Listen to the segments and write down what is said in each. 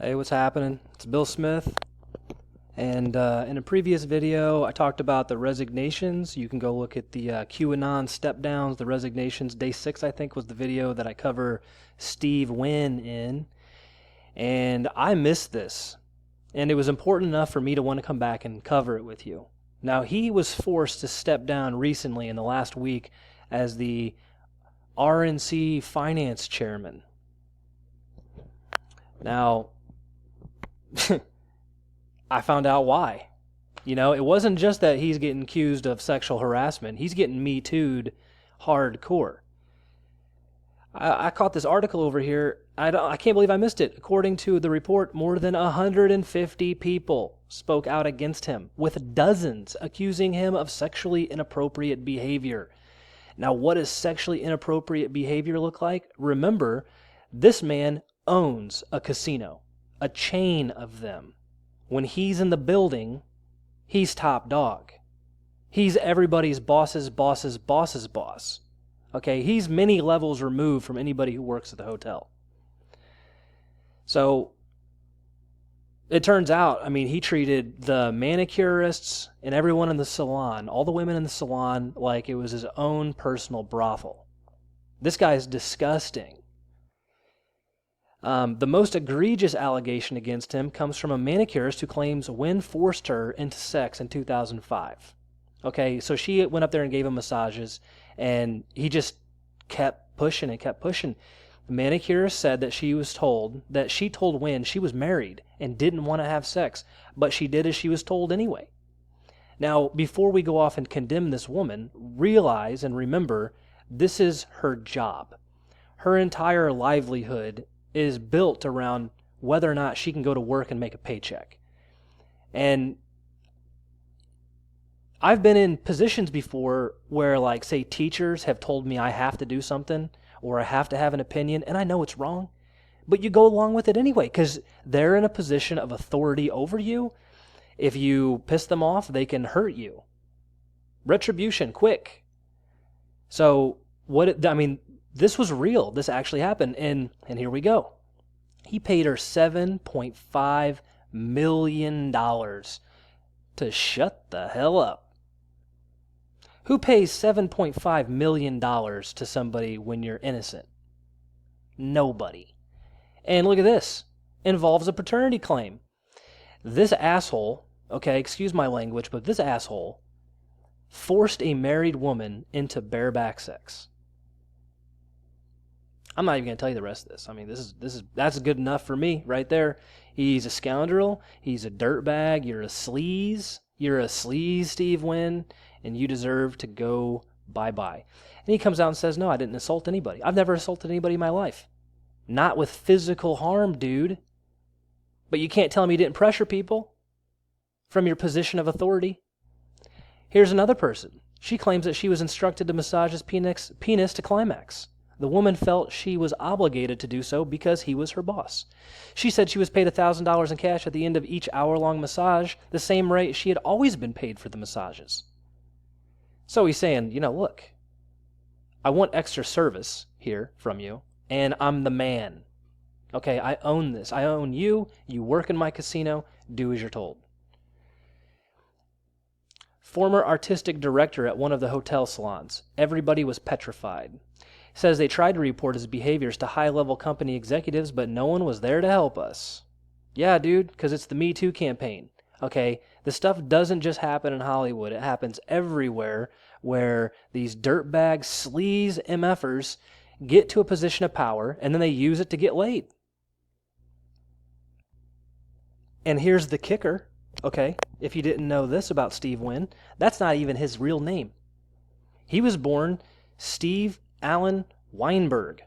Hey, what's happening? It's Bill Smith. And in a previous video, I talked about the resignations. You can go look at the QAnon step downs, the resignations. Day 6, I think, was the video that I cover Steve Wynn in. And I missed this. And it was important enough for me to want to come back and cover it with you. Now, he was forced to step down recently in the last week as the RNC finance chairman. Now, I found out why. You know, it wasn't just that he's getting accused of sexual harassment. He's getting Me Too'd hardcore. I caught this article over here. I can't believe I missed it. According to the report, more than 150 people spoke out against him, with dozens accusing him of sexually inappropriate behavior. Now, what does sexually inappropriate behavior look like? Remember, this man owns a casino, a chain of them. When he's in the building, he's top dog. He's everybody's boss's boss's boss's boss. Okay, he's many levels removed from anybody who works at the hotel. So, it turns out, he treated the manicurists and everyone in the salon, all the women in the salon, like it was his own personal brothel. This guy's disgusting. The most egregious allegation against him comes from a manicurist who claims Wynn forced her into sex in 2005. Okay, so she went up there and gave him massages, and he just kept pushing and kept pushing. The manicurist said that she told Wynn she was married and didn't want to have sex, but she did as she was told anyway. Now, before we go off and condemn this woman, realize and remember, this is her job. Her entire livelihood is built around whether or not she can go to work and make a paycheck. And I've been in positions before where, like, say, teachers have told me I have to do something or I have to have an opinion, and I know it's wrong, but you go along with it anyway because they're in a position of authority over you. If you piss them off, they can hurt you. Retribution, quick. So, this was real. This actually happened, and here we go. He paid her $7.5 million to shut the hell up. Who pays $7.5 million to somebody when you're innocent? Nobody. And look at this. Involves a paternity claim. This asshole, okay, excuse my language, but this asshole forced a married woman into bareback sex. I'm not even going to tell you the rest of this. That's good enough for me right there. He's a scoundrel. He's a dirtbag. You're a sleaze. You're a sleaze, Steve Wynn, and you deserve to go bye-bye. And he comes out and says, no, I didn't assault anybody. I've never assaulted anybody in my life. Not with physical harm, dude. But you can't tell me you didn't pressure people from your position of authority. Here's another person. She claims that she was instructed to massage his penis to climax. The woman felt she was obligated to do so because he was her boss. She said she was paid $1,000 in cash at the end of each hour-long massage, the same rate she had always been paid for the massages. So he's saying, look, I want extra service here from you, and I'm the man. Okay, I own this. I own you. You work in my casino. Do as you're told. Former artistic director at one of the hotel salons. Everybody was petrified. Says they tried to report his behaviors to high-level company executives, but no one was there to help us. Yeah, dude, because it's the Me Too campaign. Okay, the stuff doesn't just happen in Hollywood. It happens everywhere where these dirtbag, sleaze MFers get to a position of power, and then they use it to get laid. And here's the kicker, okay, if you didn't know this about Steve Wynn, that's not even his real name. He was born Steve Allen Weinberg.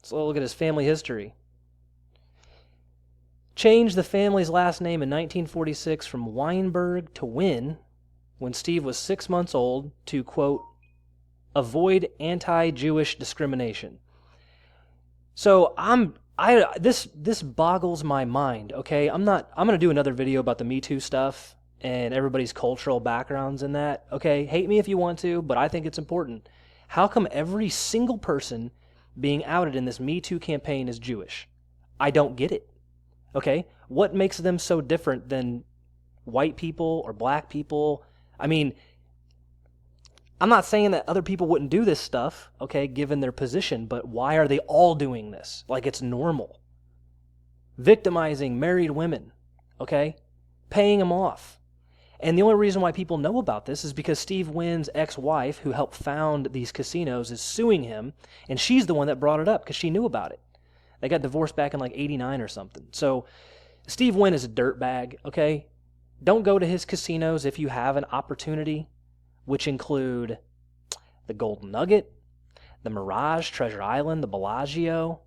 So look at his family history. Changed the family's last name in 1946 from Weinberg to Wynn when Steve was 6 months old to, quote, avoid anti-Jewish discrimination. So this boggles my mind, okay? I'm going to do another video about the Me Too stuff and everybody's cultural backgrounds in that. Okay, hate me if you want to, but I think it's important. How come every single person being outed in this Me Too campaign as Jewish. I don't get it. Okay? What makes them so different than white people or black people? I mean, I'm not saying that other people wouldn't do this stuff, okay, given their position, but why are they all doing this? Like it's normal. Victimizing married women, okay? Paying them off. And the only reason why people know about this is because Steve Wynn's ex-wife, who helped found these casinos, is suing him, and she's the one that brought it up because she knew about it. They got divorced back in like 89 or something. So Steve Wynn is a dirtbag, okay? Don't go to his casinos if you have an opportunity, which include the Golden Nugget, the Mirage, Treasure Island, the Bellagio.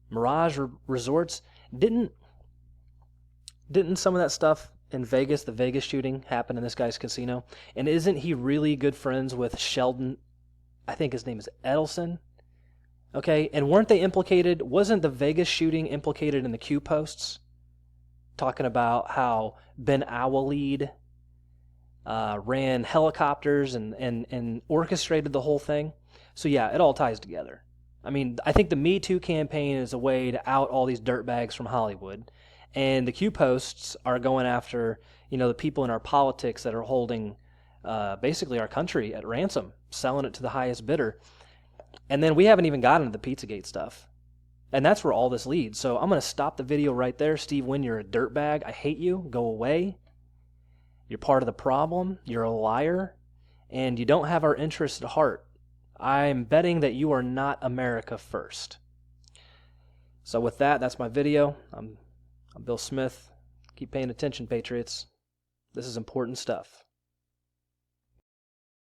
Mirage Resorts. Didn't some of that stuff in Vegas, the Vegas shooting, happen in this guy's casino? And isn't he really good friends with Sheldon, I think his name is Adelson? Okay, and weren't they implicated? Wasn't the Vegas shooting implicated in the Q posts? Talking about how Ben Awalid ran helicopters and orchestrated the whole thing. So yeah, it all ties together. I mean, I think the Me Too campaign is a way to out all these dirtbags from Hollywood. And the Q posts are going after, the people in our politics that are holding basically our country at ransom, selling it to the highest bidder. And then we haven't even gotten to the Pizzagate stuff. And that's where all this leads. So I'm going to stop the video right there. Steve Wynn, you're a dirtbag. I hate you. Go away. You're part of the problem. You're a liar. And you don't have our interests at heart. I'm betting that you are not America first. So with that, that's my video. I'm Bill Smith. Keep paying attention, Patriots. This is important stuff.